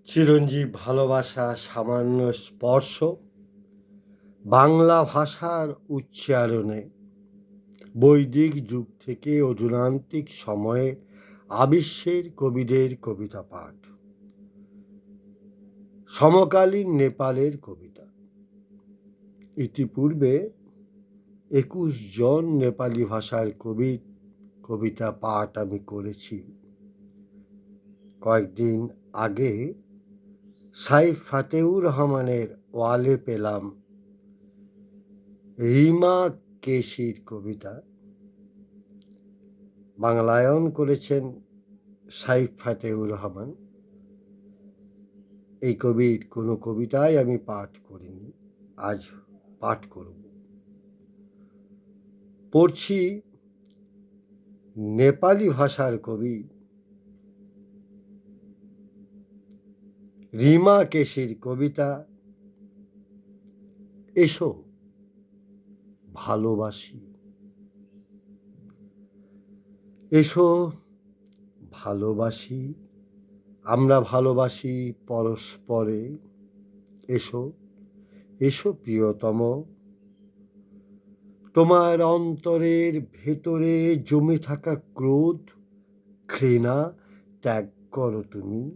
চিরঞ্জীব ভালোবাসা সামান্য স্পর্শ বাংলা ভাষার উচ্চারণে বৈদিক যুগ থেকে অধুনান্তিক সময়ে আবিশ্বের কবিদের কবিতা পাঠ, সমকালীন নেপালের কবিতা। ইতিপূর্বে ২১ জন নেপালি ভাষার কবির কবিতা পাঠ আমি করেছি। কয়েকদিন আগে সাইফ ফাতেউর রহমানের ওয়ালে পেলাম রিমা কেশির কবিতা। বাংলায়ন করেছেন সাইফ ফাতেউর রহমান। এই কবির কোনো কবিতাই আমি পাঠ করিনি, আজ পাঠ করব। পড়ছি নেপালি ভাষার কবি রিমা কেশির কবিতা এসো ভালোবাসি। এসো ভালোবাসি, আমরা ভালোবাসি পরস্পরে। এসো এসো প্রিয়তম, তোমার অন্তরের ভেতরে জমে থাকা ক্রোধ ঘৃণা ত্যাগ করো তুমি।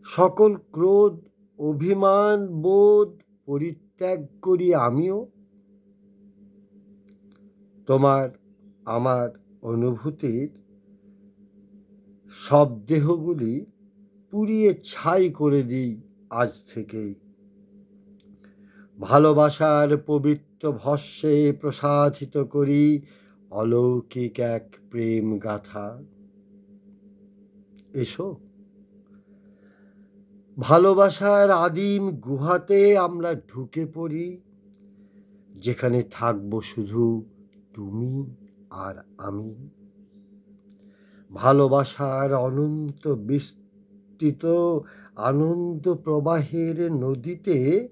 সকল ক্রোধ অভিমান বোধ পরিত্যাগ করি আমিও। তোমার আমার অনুভূতির সব দেহগুলি পুড়িয়ে ছাই করে দিই আজ থেকেই। ভালোবাসার পবিত্র ভস্মে প্রসাধিত করি অলৌকিক এক প্রেম গাথা। এসো ভালোবাসার আদিম গুহাতে আমরা ঢুকে পড়ি, যেখানে থাকবো শুধু তুমি আর আমি। ভালোবাসার অনন্ত বিস্তৃত আনন্দ প্রবাহের নদীতে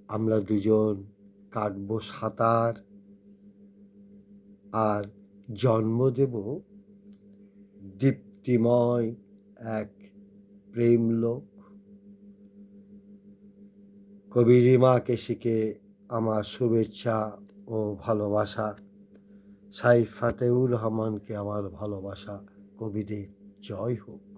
আমরা দুজন কাটবো সাঁতার আর জন্ম দেব দীপ্তিময় এক প্রেমলোক। কবি রিমা কেশিকে আমার শুভেচ্ছা ও ভালোবাসা। সাইফ ফাতেউর রহমানকে আমার ভালোবাসা। কবিদের জয় হোক।